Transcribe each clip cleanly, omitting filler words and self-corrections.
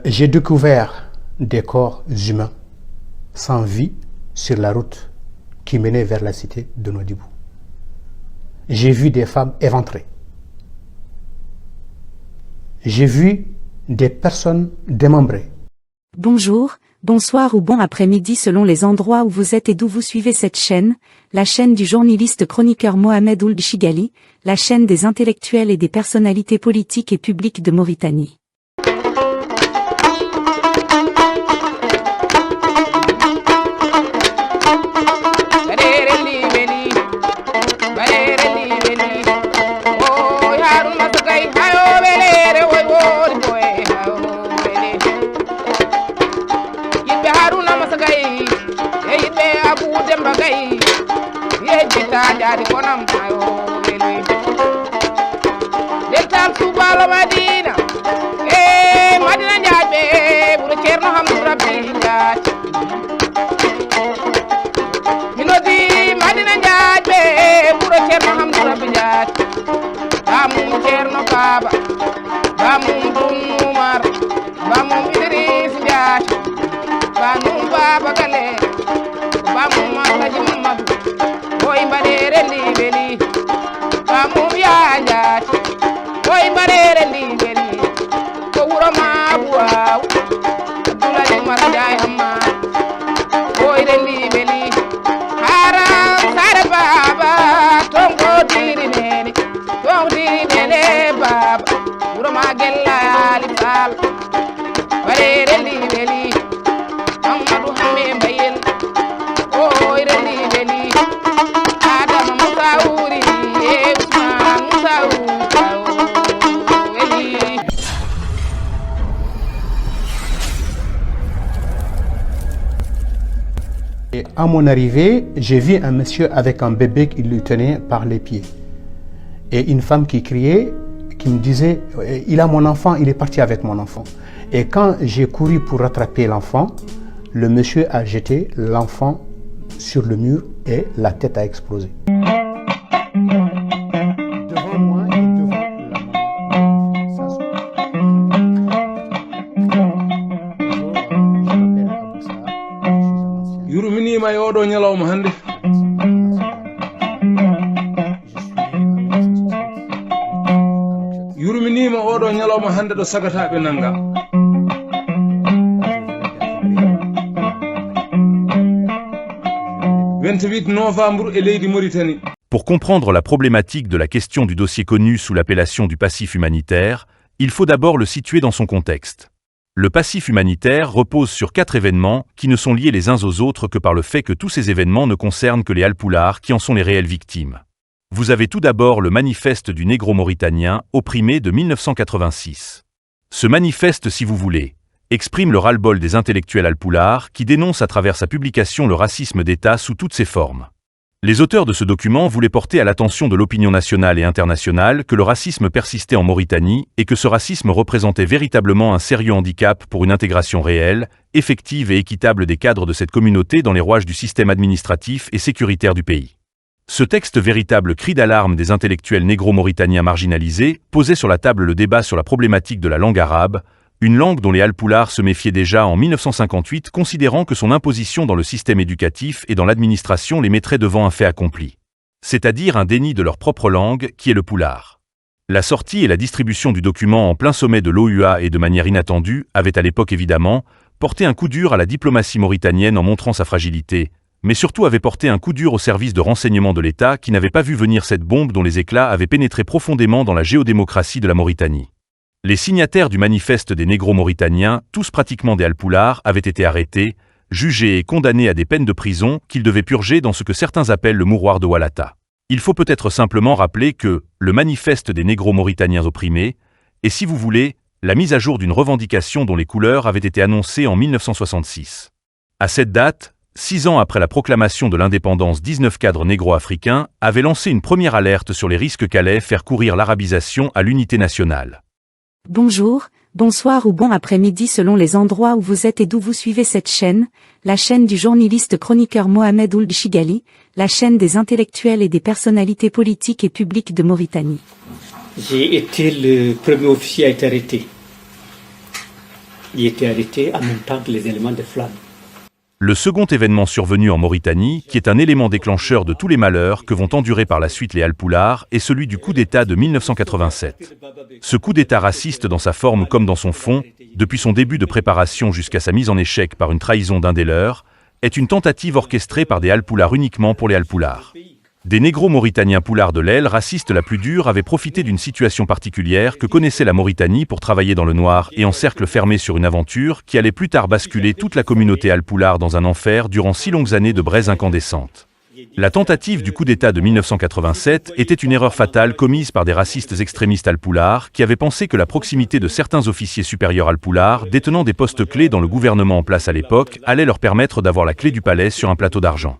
J'ai découvert des corps humains sans vie sur la route qui menait vers la cité de Nouadhibou. J'ai vu des femmes éventrées. J'ai vu des personnes démembrées. Bonjour, bonsoir ou bon après-midi selon les endroits où vous êtes et d'où vous suivez cette chaîne, la chaîne du journaliste chroniqueur Mohamed Ould Chigali, la chaîne des intellectuels et des personnalités politiques et publiques de Mauritanie. Jadi konam ayo wele del tam subalo madina madina jaabe buru cerno hamdu rabbi jaat minodi madina jaabe buru cerno hamdu rabbi jaat bamum cerno baba bamum dumar bamum idris jaat bamum baba gale bamum masaji mamadu oy mbarere ndi beli bamum yaajat oy mbarere ndi beli ko wuro ma buwaw abdoulaye marjay hamma oy rendi beli haram sare baba tongo diri nene baba wuro ma gella ali fal mbarere ndi beli amadou hamme mbayel oy rendi beli Et à mon arrivée, j'ai vu un monsieur avec un bébé qui lui tenait par les pieds. Et une femme qui criait, qui me disait « Il a mon enfant, il est parti avec mon enfant ». Et quand j'ai couru pour rattraper l'enfant, le monsieur a jeté l'enfant sur le mur et la tête a explosé. Devant moi et devant la yurminima e oɗo ñalawma hannde yurminima oɗo ñalawma hannde ɗo sagataɓe nanga Pour comprendre la problématique de la question du dossier connu sous l'appellation du passif humanitaire, il faut d'abord le situer dans son contexte. Le passif humanitaire repose sur 4 événements qui ne sont liés les uns aux autres que par le fait que tous ces événements ne concernent que les Halpoulars qui en sont les réelles victimes. Vous avez tout d'abord le manifeste du négro-mauritanien opprimé de 1986. Ce manifeste, si vous voulez, exprime le ras-le-bol des intellectuels halpoulars qui dénoncent à travers sa publication le racisme d'État sous toutes ses formes. Les auteurs de ce document voulaient porter à l'attention de l'opinion nationale et internationale que le racisme persistait en Mauritanie et que ce racisme représentait véritablement un sérieux handicap pour une intégration réelle, effective et équitable des cadres de cette communauté dans les rouages du système administratif et sécuritaire du pays. Ce texte, véritable cri d'alarme des intellectuels négro-mauritaniens marginalisés, posait sur la table le débat sur la problématique de la langue arabe, une langue dont les Halpoulars se méfiaient déjà en 1958, considérant que son imposition dans le système éducatif et dans l'administration les mettrait devant un fait accompli. C'est-à-dire un déni de leur propre langue, qui est le poulard. La sortie et la distribution du document en plein sommet de l'OUA et de manière inattendue avaient à l'époque évidemment porté un coup dur à la diplomatie mauritanienne en montrant sa fragilité, mais surtout avait porté un coup dur au service de renseignement de l'État qui n'avait pas vu venir cette bombe dont les éclats avaient pénétré profondément dans la géodémocratie de la Mauritanie. Les signataires du manifeste des négro-mauritaniens, tous pratiquement des Halpoulars, avaient été arrêtés, jugés et condamnés à des peines de prison qu'ils devaient purger dans ce que certains appellent le mouroir de Walata. Il faut peut-être simplement rappeler que le manifeste des négro-mauritaniens opprimés est, si vous voulez, la mise à jour d'une revendication dont les couleurs avaient été annoncées en 1966. À cette date, 6 ans après la proclamation de l'indépendance, 19 cadres négro-africains avaient lancé une première alerte sur les risques qu'allait faire courir l'arabisation à l'unité nationale. Bonjour, bonsoir ou bon après-midi selon les endroits où vous êtes et d'où vous suivez cette chaîne, la chaîne du journaliste chroniqueur Mohamed Ould Chigali, la chaîne des intellectuels et des personnalités politiques et publiques de Mauritanie. J'ai été le premier officier à être arrêté. y étaient arrêtés en même temps que les éléments de flamme. Le second événement survenu en Mauritanie, qui est un élément déclencheur de tous les malheurs que vont endurer par la suite les Halpoulars, est celui du coup d'État de 1987. Ce coup d'État raciste dans sa forme comme dans son fond, depuis son début de préparation jusqu'à sa mise en échec par une trahison d'un des leurs, est une tentative orchestrée par des Halpoulars uniquement pour les Halpoulars. Des négros mauritaniens poulards de l'aile raciste la plus dure avaient profité d'une situation particulière que connaissait la Mauritanie pour travailler dans le noir et en cercle fermé sur une aventure qui allait plus tard basculer toute la communauté halpoulard dans un enfer durant 6 longues années de braise incandescente. La tentative du coup d'État de 1987 était une erreur fatale commise par des racistes extrémistes halpoulards qui avaient pensé que la proximité de certains officiers supérieurs halpoulards détenant des postes clés dans le gouvernement en place à l'époque allait leur permettre d'avoir la clé du palais sur un plateau d'argent.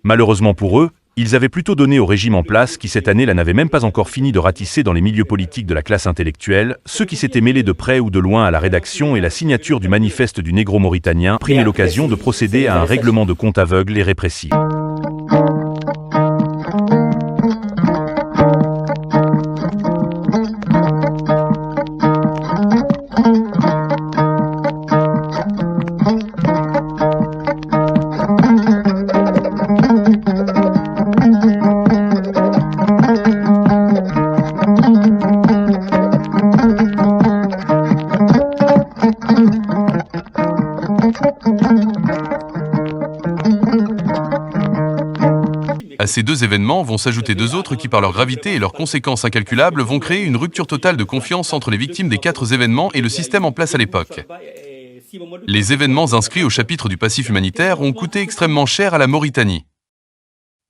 Malheureusement pour eux, ils avaient plutôt donné au régime en place qui cette année-là n'avait même pas encore fini de ratisser dans les milieux politiques de la classe intellectuelle, ceux qui s'étaient mêlés de près ou de loin à la rédaction et la signature du manifeste du négro mauritanien primaient l'occasion de procéder à un règlement de compte aveugle et répressif. À ces deux événements vont s'ajouter deux autres qui, par leur gravité et leurs conséquences incalculables, vont créer une rupture totale de confiance entre les victimes des 4 événements et le système en place à l'époque. Les événements inscrits au chapitre du passif humanitaire ont coûté extrêmement cher à la Mauritanie.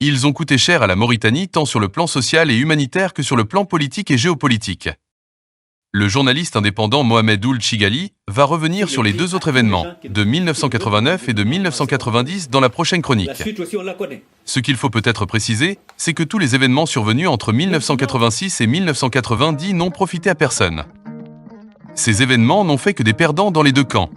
Ils ont coûté cher à la Mauritanie tant sur le plan social et humanitaire que sur le plan politique et géopolitique. Le journaliste indépendant Mohamed Ould Chigali va revenir sur les deux autres événements, de 1989 et de 1990 dans la prochaine chronique. Ce qu'il faut peut-être préciser, c'est que tous les événements survenus entre 1986 et 1990 n'ont profité à personne. Ces événements n'ont fait que des perdants dans les deux camps.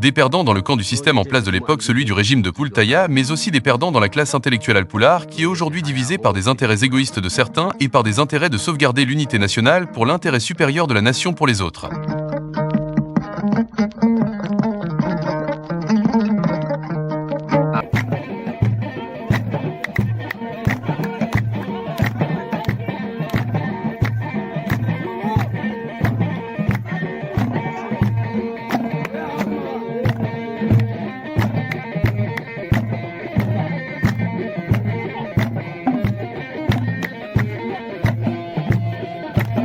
Des perdants dans le camp du système en place de l'époque, celui du régime de Poultaya, mais aussi des perdants dans la classe intellectuelle halpoulard, qui est aujourd'hui divisée par des intérêts égoïstes de certains et par des intérêts de sauvegarder l'unité nationale pour l'intérêt supérieur de la nation pour les autres.